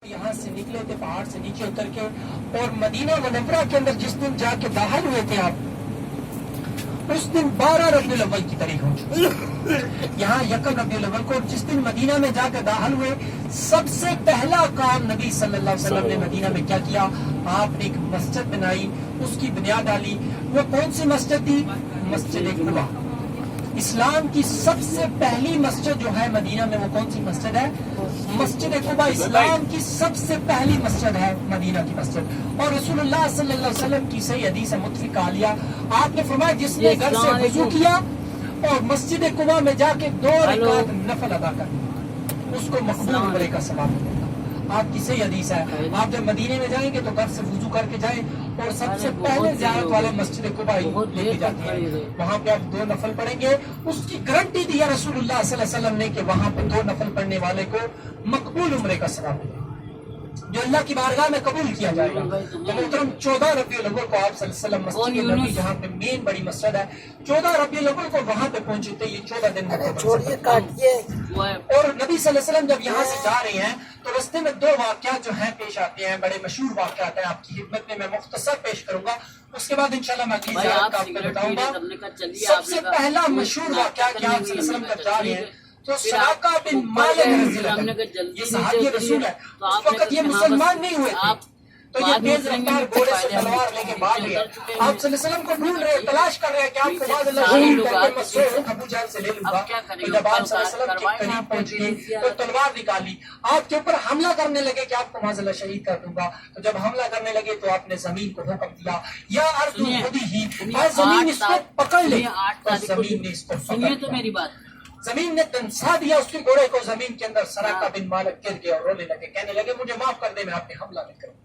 यहाँ से निकले थे पहाड़ से नीचे उतर के और मदीना मुनव्वरा के अंदर जिस दिन जाके दाखिल हुए थे आप, उस दिन 12 रबीउल अव्वल की तारीख हो चुकी। यहाँ यकम रबीउल अव्वल को जिस दिन मदीना में जाकर दाखिल हुए, सबसे पहला काम नबी सल्लल्लाहु अलैहि वसल्लम ने मदीना में क्या किया? आपने एक मस्जिद बनाई, उसकी बुनियाद डाली। वो कौन सी मस्जिद थी? मस्जिद कुबा। इस्लाम की सबसे पहली मस्जिद जो है मदीना में, वो कौन सी मस्जिद है? मस्जिद कुबा इस्लाम की सबसे पहली मस्जिद है, मदीना की मस्जिद। और रसूलुल्लाह सल्लल्लाहु अलैहि वसल्लम की सही हदीस है मुत्तफ़िक़ आलिया, आपने फरमाया जिसने घर से वुज़ू किया और मस्जिद कुबा में जाके 2 रकात नफल अदा कर, उसको मक़बूल उम्रे का सवाब मिलेगा। आपकी सही हदीस है। आप जब मदीने में जाएंगे तो घर से वुज़ू करके जाएं और सबसे पहले ज़ियारत वाले मस्जिद कुबा लेके जाते हैं, वहाँ पे आप 2 नफल पढ़ेंगे। उसकी गारंटी दी है रसूलुल्लाह सल्लल्लाहु अलैहि वसल्लम ने कि वहाँ पे 2 नफल पढ़ने वाले को मकबूल उम्रे का सवाब मिलेगा, जो अल्लाह की बारगाह में कबूल किया जाएगा। तो मोहतरम 14 रबीउल अव्वल को आप सल्लल्लाहु अलैहि वसल्लम मस्जिद नबी जहाँ पे मेन बड़ी मस्जिद है, 14 रबीउल अव्वल को वहाँ पे पहुंचे थे। ये 14 दिन और नबी सल्लल्लाहु अलैहि वसल्लम जब यहाँ से जा रहे हैं तो रास्ते में 2 वाक़यात जो हैं पेश आते हैं, बड़े मशहूर वाक़यात हैं। आपकी खिदमत में मैं मुख्तसर पेश करूंगा, उसके बाद इंशाल्लाह मैं अगली ज़ियारत का आपको बताऊंगा। सबसे पहला मशहूर वाक़या कि आप सल्लल्लाहु अलैहि वसल्लम जब जा रहे हैं तो सराका बिन मालिक रज़ियल्लाहु अन्हु, ये सहाबी रसूल है, उस वक्त ये मुसलमान नहीं हुए थे, तो ये तेज रफ्तार घोड़े से तलवार लेके भाग गए। आप सल्लल्लाहु अलैहि वसल्लम को ढूंढ रहे, तलाश कर रहे हैं कि आपको बाद अल्लाह शहीद करके मसरूर अबू जहल से ले लूंगा। तो जब आप सल्लल्लाहु अलैहि वसल्लम के करीब पहुंच गए तो तलवार निकाली, आपके ऊपर हमला करने लगे कि आपको माज़अल्लाह शहीद कर दूंगा। तो जब हमला करने लगे तो आपने जमीन को हुक्म दिया, या अर्ज़ खुदी ही, जमीन इसको पकड़ ले। तो जमीन ने इसको पकड़ लिया, मेरी बात जमीन ने दंसा दिया उसके घोड़े को जमीन के अंदर। सराका बिन मालिक गिर गया और रोने लगे, कहने लगे मुझे माफ कर दे, मैं आपने हमला नहीं करूं।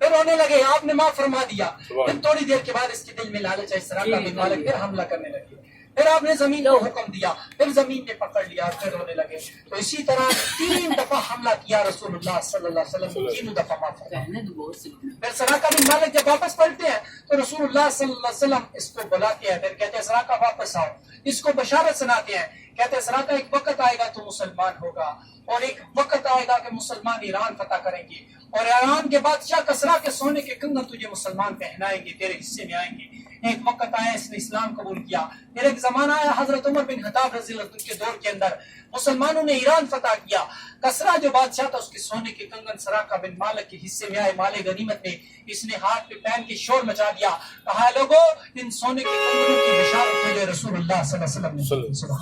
फिर रोने लगे, आपने माफ फरमा दिया। फिर थोड़ी देर के बाद इसके दिल में लालच है, सराका बिन मालिक फिर हमला करने लगे। फिर आपने जमीन को हुक्म दिया, फिर जमीन ने पकड़ लिया, फिर रोने लगे। तो इसी तरह 3 दफा हमला किया रसूलुल्लाह सल्लल्लाहु अलैहि वसल्लम, 3 दफा माफ फरमा। फिर सराका बिन मालिक जब वापस पलटते हैं तो रसूलुल्लाह सल्लल्लाहु अलैहि वसल्लम इसको बुलाते हैं, फिर कहते हैं सराका वापस आओ, इसको बशारत सुनाते हैं। कहते हैं सराका एक वक्त आएगा तो मुसलमान होगा और एक वक्त आएगा कि मुसलमान ईरान फतह करेंगे और ईरान के बादशाह कसरा के सोने के कंगन तुझे मुसलमान पहनाएंगे, तेरे हिस्से में आएंगे। एक वक्त आया इसने इस्लाम कबूल किया। फिर एक जमाना आया हजरत उमर बिन खत्ताब रज़ियल्लाहु अन्हु के दौर के अंदर मुसलमानों ने ईरान फतह किया। कसरा जो बादशाह था उसके सोने के कंगन सराका बिन मालिक के हिस्से में आए, माले गनीमत में। इसने हाथ पे पहन के शोर मचा दिया, कहा लोगों इन सोने के कंगनों की बशारत मुझे रसूलुल्लाह सल्लल्लाहु अलैहि वसल्लम ने, सुभान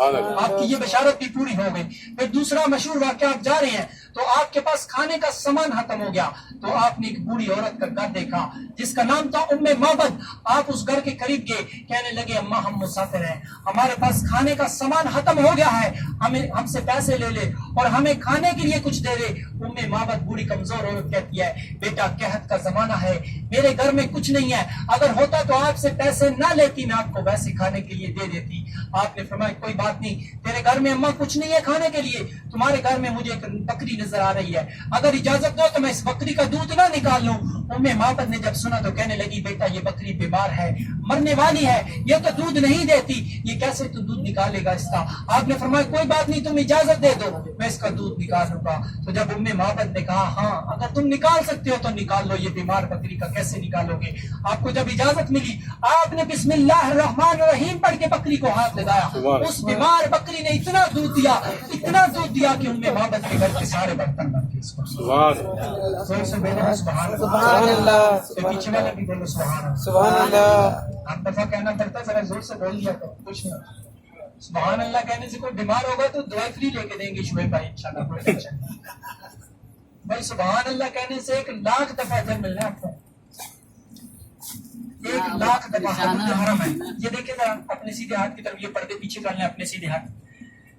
अल्लाह, आपकी ये बशारत भी पूरी हो गई। फिर दूसरा मशहूर वाक़या, आप जा रहे हैं तो आपके पास खाने का सामान खत्म हो गया, तो आपने एक बूढ़ी औरत का घर देखा जिसका नाम था उम्मे माबद। आप उस घर के करीब गए, कहने लगे अम्मा हम मुसाफिर हैं, हमारे पास खाने का सामान खत्म हो गया है, हमें हमसे पैसे ले ले और हमें खाने के लिए कुछ दे दे। उम्मे माबद बूढ़ी कमजोर औरत कहती है बेटा कहत का जमाना है, मेरे घर में कुछ नहीं है, अगर होता तो आपसे पैसे ना लेती, मैं आपको वैसे खाने के लिए दे देती। आपने फरमाया कोई बात नहीं, तेरे घर में अम्मा कुछ नहीं है खाने के लिए, तुम्हारे घर में मुझे एक बकरी नजर आ रही है, अगर इजाजत दो तो मैं इस बकरी का दूध ना निकाल लूं। उम्मे माबद ने जब सुना तो कहने लगी बेटा ये बकरी बीमार है, मरने वाली है, ये तो दूध नहीं देती, ये कैसे तू दूध निकालेगा इसका? आपने फरमाया कोई बात नहीं, तुम इजाजत दे दो, मैं इसका दूध निकाल लूंगा। तो जब उम्मे माबद ने कहा हाँ अगर तुम निकाल सकते हो तो निकाल लो, ये बीमार बकरी का कैसे निकालोगे? आपको जब इजाजत मिली आपने बिस्मिल्लाहिर्रहमानिर्रहीम पढ़ के बकरी को हाथ लगाया, उस बीमार बकरी ने इतना दूध दिया, इतना दूध दिया कि उम्मे माबद के घर के सारे बर्तन बन गए। सुभान अल्लाह, पीछे वाले भी बोलो सुभान अल्लाह। आप दफा कहना पड़ता, जरा जोर से बोल दिया करो, कुछ नहीं। सुभान अल्लाह कहने से कोई बीमार होगा तो दवाई फ्री लेके देंगे शुएब भाई इंशाल्लाह, कोई टेंशन नहीं भाई। सुभान अल्लाह कहने से 1 लाख दफा अजर मिलना है आपको, 1 लाख दफा। हदूद हरम है, ये देखे जरा अपने सीधे हाथ की तरफ, ये पर्दे पीछे कर लें अपने सीधे हाथ,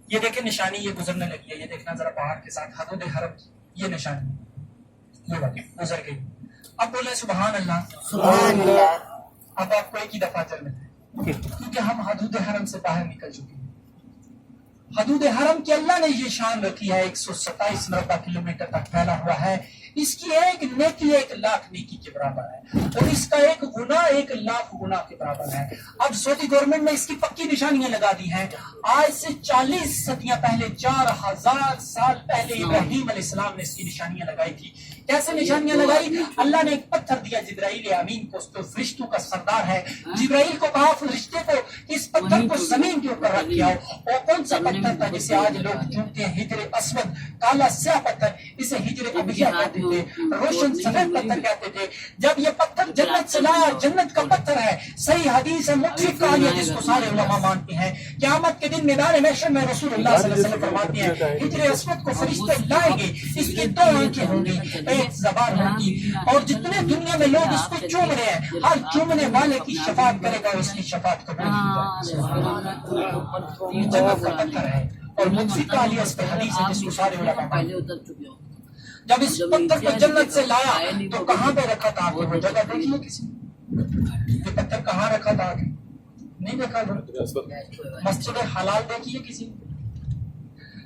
ये देखे निशानी ये गुजरने लगी है, ये देखना जरा पहाड़ के साथ हदूद हरम की ये निशानी, ये बाकी गुजर गई। अब बोले सुभान अल्लाह, सुभान अल्लाह। अब आपको 1 ही दफा अजर मिलता है क्योंकि हम हदूद हरम से बाहर निकल चुके हैं। حدود حرم کی اللہ نے یہ شان رکھی ہے 127 مربع کلومیٹر تک پھیلا ہوا ہے. اس کی ایک نیکی 1,00,000 نیکی کے برابر ہے اور اس کا ایک گناہ 1,00,000 گناہ کے برابر ہے. اب سعودی گورنمنٹ نے اس کی پکی نشانیاں لگا دی ہیں. آج سے 40 صدیاں پہلے 4000 سال پہلے ابراہیم علیہ السلام نے اس کی نشانیاں لگائی تھی. کیسے نشانیاں لگائی؟ اللہ نے ایک پتھر دیا جبرائیل امین کو، جو فرشتوں کا سردار ہے. جبرائیل کو کہا فرشتے کو اس پتھر کو زمین کے اوپر رکھ کے آؤ. اور کون سا پتھر تھا جسے آج لوگ چومتے ہیں؟ ہجر اسود، کالا سیاہ پتھر، اسے ہجر ابیہ کہتے تھے، روشن سفید پتھر کہتے تھے. جب یہ پتھر جنت سے لایا، جنت کا پتھر ہے. صحیح حدیث ہے، مختلف کہانیاں جس کو سارے علماء مانتے ہیں. قیامت کے دن میدان محشر میں رسول اللہ صلی اللہ علیہ وسلم فرماتے ہیں ہجر اسود کو فرشتے لائیں گے. اس کی 2 آنکھیں ہوں گی، ایک زبان ہوگی، اور جتنے دنیا میں لوگ اس کو چوم رہے ہیں، ہر چومنے والے کی شفاعت کرے گا، اس کی شفاعت قبول کی جائے گی. یہ جنت کا پتھر ہے اور مختلف کہانیاں اس پہ حدیث ہے جس کو سارے علماء مانتے ہیں. جب اس پتھر کو جنت سے لایا تو کہاں پہ رکھا تھا؟ وہ جگہ دیکھیے کسی نے، یہ پتھر کہاں رکھا تھا؟ نہیں دیکھا. مسجد حلال دیکھیے کسی نے.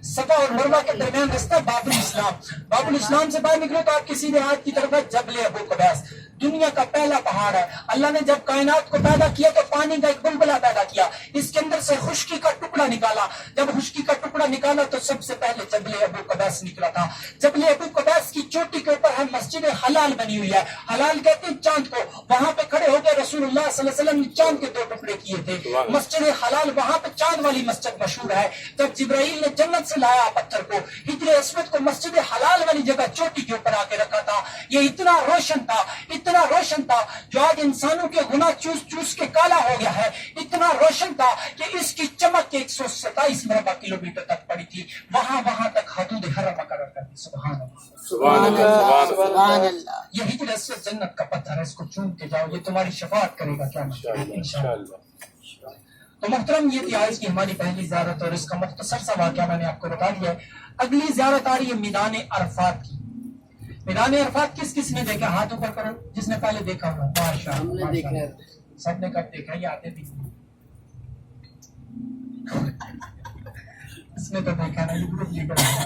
صفا اور مروہ کے درمیان رستہ باب الاسلام. باب الاسلام سے باہر نکلو تو آپ کسی دیہات کی طرف جبل ابو قبیس، دنیا کا پہلا پہاڑ ہے. اللہ نے جب کائنات کو پیدا کیا تو پانی کا ایک بلبلہ پیدا کیا، اس کے اندر سے خشکی کا ٹکڑا نکالا. جب خشکی کا ٹکڑا نکالا تو سب سے پہلے جبل ابو قبیس نکلا تھا. جبل ابو قبیس کی چوٹی کے اوپر ہے مسجد حلال بنی ہوئی ہے. حلال کہتے ہیں چاند کو. وہاں پہ کھڑے ہو کے رسول اللہ صلی اللہ علیہ وسلم نے چاند کے 2 ٹکڑے کیے تھے. مسجد حلال وہاں پہ چاند والی مسجد مشہور ہے. جب جبرائیل نے جنت سے لایا پتھر کو، ہجر اسود کو مسجد حلال والی جگہ چوٹی کے اوپر آ کے رکھا تھا. یہ اتنا روشن تھا، اتنا روشن تھا، جو آج انسانوں کے گناہ چوس چوس کے کالا ہو گیا ہے. اتنا روشن تھا کہ اس کی چمک 127 مربع کلومیٹر تک پڑی تھی. وہاں تک حدود حرم مقرر کرتی. سبحان اللہ، سبحان اللہ. یہ ہجر اسود جنت کا پتھر ہے، اس کو چوم کے جاؤ، یہ تمہاری شفاعت کرے گا کیا انشاءاللہ. تو محترم، یہ تھی آج کی ہماری پہلی زیارت اور اس کا مختصر سا واقعہ میں نے آپ کو بتا دیا ہے. اگلی زیارت آ رہی ہے میدان عرفات کی. میدان عرفات کس نے دیکھا؟ ہاتھ اوپر کرو جس نے پہلے دیکھا ہوا. ماشاءاللہ، سب نے کب دیکھا؟ یہ آتے بھی اس نے تو دیکھا نا، یہ گروپ لیڈر ہے.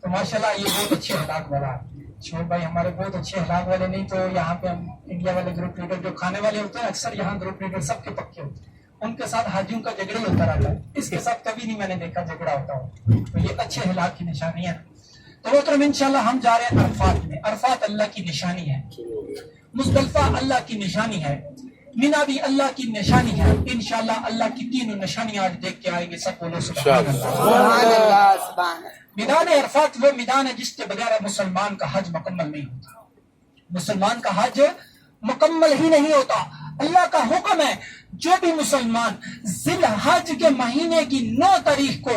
تو ماشاءاللہ یہ بہت اچھے اخلاق والا چھوڑ بھائی، ہمارے بہت اچھے اخلاق والے. نہیں تو یہاں پہ ہم انڈیا والے گروپ لیڈر جو کھانے والے ہوتے ہیں، اکثر یہاں گروپ لیڈر سب کے پکے ہوتے ہیں، ان کے ساتھ حاجیوں کا جھگڑا ہوتا رہتا ہے. اس کے ساتھ کبھی نہیں میں نے دیکھا جھگڑا ہوتا ہو. تو یہ اچھے اخلاق کی نشانی ہے. تو محترم انشاءاللہ ہم جا رہے ہیں عرفات میں. عرفات اللہ کی نشانی ہے، مزدلفہ اللہ کی نشانی ہے، مینا بھی اللہ کی نشانی ہے. انشاءاللہ اللہ کی 3 نشانیاں آج دیکھ کے آئیں گے. سب بولو سبحان اللہ. میدان عرفات وہ میدان ہے جس کے بغیر مسلمان کا حج مکمل نہیں ہوتا. مسلمان کا حج مکمل ہی نہیں ہوتا. اللہ کا حکم ہے جو بھی مسلمان ذی الحج کے مہینے کی 9 تاریخ کو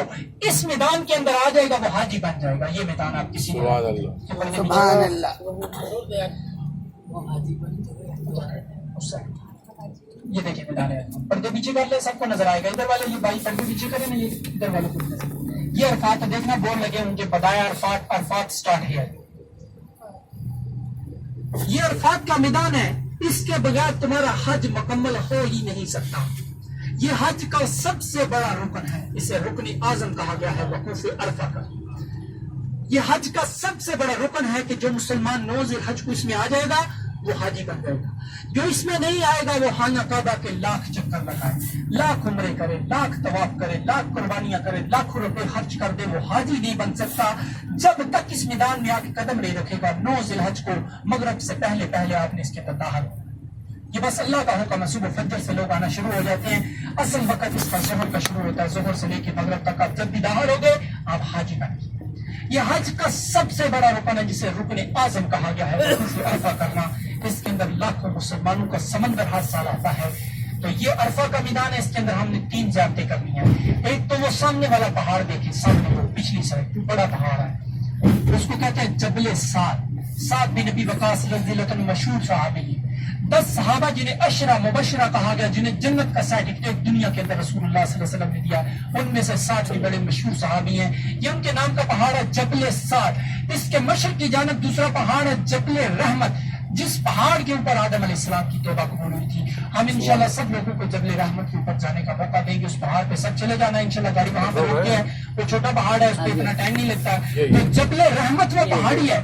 اس میدان کے اندر آ جائے گا وہ حاجی بن جائے گا. یہ میدان آپ کسی سبحان اللہ. یہ دیکھیں میدان ہے. پردے پیچھے کر لے، سب کو نظر آئے گا. ادھر والے یہ بھائی پردے پیچھے کریں نا، یہ ادھر والے کو نظر. یہ عرفات دیکھنا، بورڈ لگے ان کے بدایا عرفات، عرفات سٹارٹ ہے. یہ عرفات کا میدان ہے، اس کے بغیر تمہارا حج مکمل ہو ہی نہیں سکتا. یہ حج کا سب سے بڑا رکن ہے، اسے رکن اعظم کہا گیا ہے وقوف عرفہ کا. یہ حج کا سب سے بڑا رکن ہے کہ جو مسلمان 9 ذی الحج کو اس میں آ جائے گا وہ حاجی بن جائے گا. جو اس میں نہیں آئے گا وہ خانہ کعبہ کے لاکھ چکر لگائے، لاکھ عمرے کرے، لاکھ طواف کرے، لاکھ قربانیاں کرے، لاکھوں روپے خرچ کر دے، وہ حاجی نہیں بن سکتا جب تک اس میدان میں آ کے قدم نہیں رکھے گا. 9 ذی الحج کو مغرب سے پہلے پہلے آپ نے اس کے اندر داخل. یہ بس اللہ کا حکم ہے. صبح فجر سے لوگ آنا شروع ہو جاتے ہیں. اصل وقت اس کا ظہر کا شروع ہوتا ہے. ظہر سے لے کے مغرب تک آپ جب بھی داخل ہو گئے آپ حاجی بن گئے. یہ حج کا سب سے بڑا رکن ہے جسے رکن اعظم کہا گیا ہے، عرفہ کرنا. اس کے اندر لاکھوں مسلمانوں کا سمندر ہر سال آتا ہے. تو یہ عرفہ کا میدان ہے. اس کے اندر ہم نے 3 زیارتیں کرنی ہیں. ایک تو وہ سامنے والا پہاڑ دیکھیں، سامنے وہ پچھلی سائڈ بڑا پہاڑ ہے، اس کو کہتے ہیں جبل سعد. سعد بن نبی وقاص رضی اللہ عنہ مشہور صحابی. 10 صحابہ جنہیں عشرہ مبشرہ کہا گیا، جنہیں جنت کا سرٹیفکیٹ دنیا کے اندر رسول اللہ صلی اللہ علیہ وسلم نے دیا، ان میں سے 7 بھی بڑے مشہور صحابی ہیں. یہ ان کے نام کا پہاڑ ہے جبل سعد. اس کے مشرق کی جانب دوسرا پہاڑ ہے جبل رحمت. जिस पहाड़ के ऊपर आदम अलैहिस्सलाम की तौबा कबूल हुई थी। हम इंशाल्लाह सब लोगों को जबल रहमत के ऊपर जाने का मौका देंगे। उस पहाड़ पे सब चले जाना है इंशाल्लाह, गाड़ी वहां पे रोकते हैं, वो छोटा पहाड़ है, उस पर इतना टाइम नहीं लगता। तो जबल रहमत वो पहाड़ी है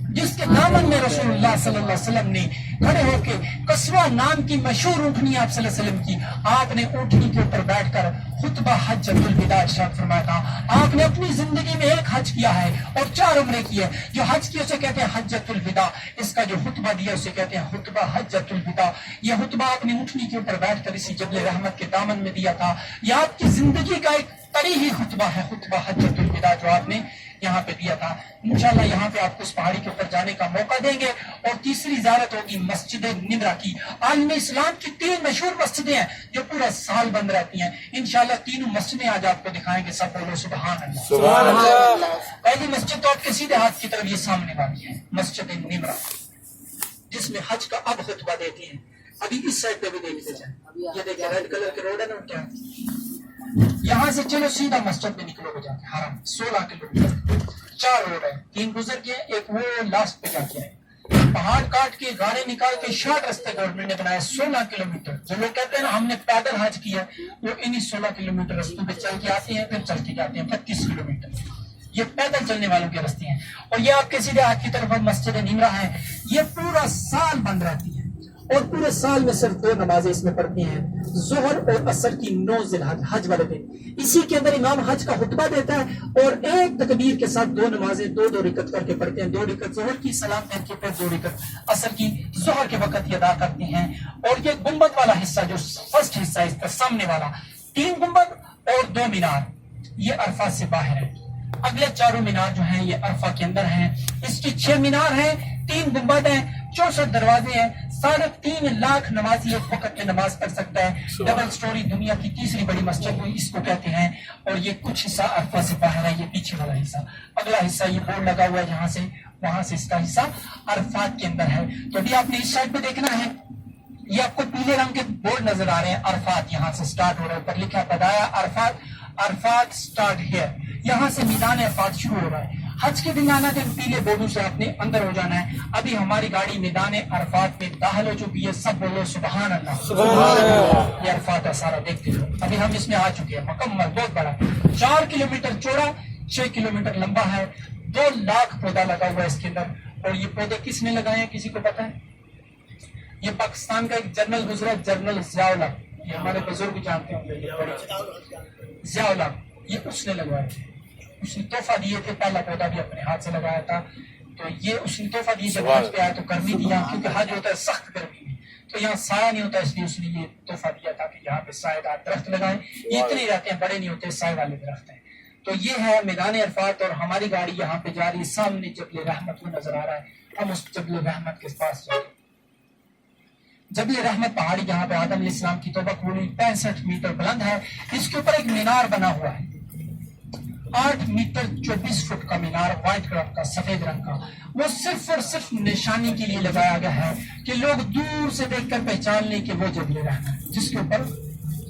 जिसके दामन में रसूलुल्लाह सल्लल्लाहु अलैहि वसल्लम ने खड़े होके कस्वा नाम की मशहूर ऊँटनी आप सल्लल्लाहु अलैहि वसल्लम की, आपने ऊँटनी के ऊपर बैठकर खुतबा हज्जतुल विदा इरशाद फरमाया था। आपने अपनी जिंदगी में एक हज किया है और 4 उम्रे की है। जो हज की उसे कहते हैं हज्जतुल विदा, इसका जो खुतबा दिया उसे कहते हैं खुतबा हज्जतुल विदा। यह खुतबा आपने ऊँटनी के ऊपर बैठकर इसी जबल रहमत के दामन में दिया था। यह आपकी जिंदगी का एक तरी ही खुतबा है, खुतबा हज्जतुल विदा जो आपने यहाँ पे दिया था। इंशाल्लाह यहाँ पे आपको उस पहाड़ी के ऊपर जाने का मौका देंगे। और तीसरी ज़ियारत होगी मस्जिद निमरा की। आलम इस्लाम की 3 मशहूर मस्जिदें हैं जो पूरा साल बंद रहती हैं। इंशाल्लाह तीनों मस्जिदें आज आपको दिखाएंगे। सब बोलो सुभान अल्लाह, सुभान अल्लाह। पहली मस्जिद तो आपके सीधे हाथ की तरफ ये सामने वाली है, मस्जिद निमरा, जिसमें हज का अब खुतबा देती है। अभी इस साइड पे भी देखते जाए, ये देखिए रेड कलर के रोड है ना, क्या यहाँ से चलो सीधा मस्जिद में निकलोगे जाके हरम। 16 किलोमीटर 4 रोड है, 3 गुजर के एक वो लास्ट पे जाके है। पहाड़ काट के गाड़े निकाल के शॉर्ट रास्ते गवर्नमेंट ने बनाया 16 किलोमीटर। जो लोग कहते हैं ना हमने पैदल हज किया, वो इन्हीं 16 किलोमीटर रास्तों पे चल के आते हैं, फिर चल के जाते हैं 32 किलोमीटर। ये पैदल चलने वालों के रास्ते हैं। और ये आपके सीधे हाथ की तरफ मस्जिद निमरा है। ये पूरा साल बंद रहती है और पूरे साल में सिर्फ 2 नमाजें इसमें पढ़ती हैं, ज़ोहर और असर की 9 ज़िलहज हज वाले दिन। इसी के अंदर इमाम हज का खुतबा देता है और एक तकबीर के साथ 2 नमाजें 2-2 रिकत करके पढ़ते हैं। 2 रिकत ज़ोहर की सलाम फेर के फिर 2 रिकत असर की ज़ोहर के वक्त अदा करते हैं। और ये गुंबद वाला हिस्सा जो फर्स्ट हिस्सा है इसका सामने वाला, 3 गुंबद और 2 मीनार, ये अरफा से बाहर है। अगले 4 मीनार जो हैं ये अरफा के अंदर हैं। इसकी 6 मीनार हैं, 3 गुंबद हैं, 64 दरवाजे हैं। 3.5 लाख नमाजी एक वक्त में नमाज पढ़ सकता है। डबल स्टोरी, दुनिया की तीसरी बड़ी मस्जिद इसको कहते हैं। और ये कुछ हिस्सा अरफा से बाहर है, ये पीछे वाला हिस्सा। अगला हिस्सा ये बोर्ड लगा हुआ है यहाँ से वहां से, इसका हिस्सा अरफात के अंदर है। तो अभी आपने इस साइड पे देखना है, ये आपको पीले रंग के बोर्ड नजर आ रहे हैं। अरफात यहाँ से स्टार्ट हो रहा है, ऊपर लिखा बताया अरफात, अरफात स्टार्ट हियर। यहाँ से मैदान अरफात शुरू हो रहा है। हज के दिन आना दिन पीले बोर्डों से आपने अंदर हो जाना है। अभी हमारी गाड़ी मैदान अरफात में दाखिल हो चुकी है। सब बोलो सुभान अल्लाह, सुभान अल्लाह। ये अरफात है सारा, देखते हो अभी हम इसमें आ चुके हैं। मुकम्मल बहुत बड़ा, 4 किलोमीटर चौड़ा, 6 किलोमीटर लंबा है। 2 लाख पौधा लगा हुआ है इसके अंदर। और ये पौधे किसने लगाए हैं, किसी को पता है? ये पाकिस्तान का एक जनरल गुजरा, जनरल ज़ियाउल, ये हमारे बुजुर्ग जानते होंगे, ज़ियाउल, ये उसने लगवाए थे। उसने तोहफा दिए थे, पहला पौधा भी अपने हाथ से लगाया था। तो ये उसने तोहफा दिए, जब हज पे आया तो गर्मी दिया, क्योंकि हज होता है सख्त गर्मी में, तो यहाँ साया नहीं होता, इसलिए उसने ये तोहफा दिया था कि यहाँ पे सायेदार दरख्त लगाएं। ये इतने रहते हैं, बड़े नहीं होते, साय वाले दरख्त हैं। तो ये है मैदान अरफात और हमारी गाड़ी यहाँ पे जा रही है। सामने जबल रहमत वो नजर आ रहा है, हम उस जबल रहमत के पास जाएंगे। जबल रहमत पहाड़ी जहाँ पे आदम अलैहिस्सलाम की तौबा कबूल हुई 65 मीटर बुलंद है। इसके ऊपर एक मीनार बना हुआ है, 8 मीटर 24 फुट का मीनार, व्हाइट कलर का, सफेद रंग का। वो सिर्फ और सिर्फ निशानी के लिए लगाया गया है कि लोग दूर से देखकर पहचान लें कि वो जबल रहमत जिसके ऊपर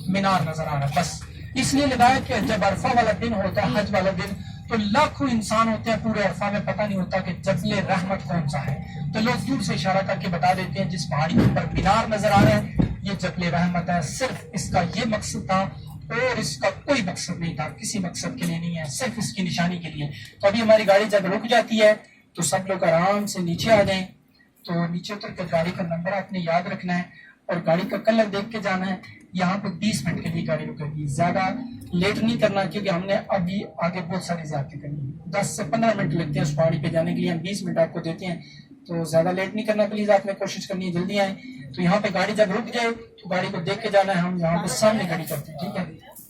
मीनार नजर आ रहा है। बस इसलिए लगाया कि जब अरफा वाला दिन होता है, हज वाला दिन, तो लाखों इंसान होते हैं पूरे अरफा में, पता नहीं होता कि जबल रहमत कौन सा है। तो लोग दूर से इशारा करके बता देते हैं जिस पहाड़ी के ऊपर मीनार नजर आ रहा है ये जबल रहमत है। सिर्फ इसका ये मकसद था और इसका कोई मकसद नहीं था, किसी मकसद के लिए नहीं है, सिर्फ इसकी निशानी के लिए। तो अभी हमारी गाड़ी जब रुक जाती है तो सब लोग आराम से नीचे आ जाएं। तो नीचे उतर कर गाड़ी का नंबर आपने याद रखना है और गाड़ी का कलर देख के जाना है। यहाँ पे 20 मिनट के लिए गाड़ी रुकेगी, ज्यादा लेट नहीं करना, क्योंकि हमने अभी आगे बहुत सारी ज़्यादती करनी है। 10 से 15 मिनट लगते हैं उस पहाड़ी पे जाने के लिए, हम 20 मिनट आपको देते हैं, तो ज्यादा लेट नहीं करना। प्लीज आपने कोशिश करनी है जल्दी आए। तो यहाँ पे गाड़ी जब रुक जाए तो गाड़ी को देख के जाना है। हम यहाँ पे सामने गाड़ी करते हैं, ठीक है?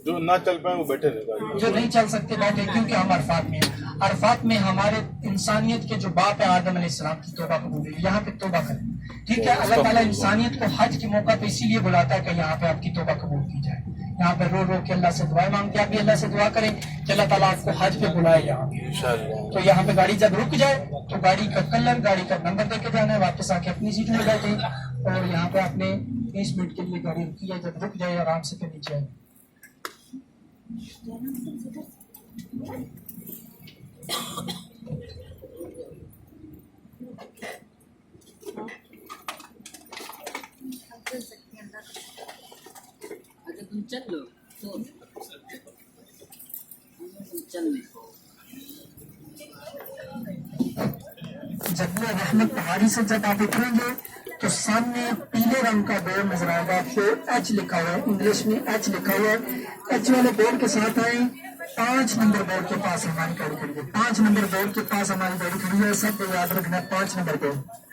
जो ना चल पाए वो बैठे रहे, जो नहीं चल सकते बैठे, क्योंकि हम अरफात में हैं। अरफात में हमारे इंसानियत के जो बाप है आदम अलैहिस्सलाम की तौबा कबूल हुई, यहाँ पे तौबा करें, ठीक है? अल्लाह ताला इंसानियत को हज के मौका पे इसीलिए बुलाता है कि यहाँ पे आपकी तौबा कबूल की जाए। यहाँ पे रो रो के अल्लाह से दुआएं मांगते हैं। आप भी अल्लाह से दुआ करें कि अल्लाह ताला आपको हज पे बुलाए यहाँ पे। तो यहाँ पे गाड़ी जब रुक जाए तो गाड़ी का कलर, गाड़ी का नंबर देके जाना है, वापस आके अपनी सीट में बैठे। और यहाँ पे आपने 20 मिनट के लिए गाड़ी रुकी है, जब रुक जाए आराम से फिर नीचे आए। जबल रहमत पहाड़ी से जब आप उतरेंगे तो सामने पीले रंग का बोर्ड नजर आएगा, 4H लिखा हुआ है, इंग्लिश में H लिखा हुआ है। H वाले बोर्ड के साथ आए, 5 नंबर बोर्ड के पास हमारी गाड़ी खड़ी है। 5 नंबर बोर्ड के पास हमारी गाड़ी खड़ी है, सब याद रखना 5 नंबर बोर्ड।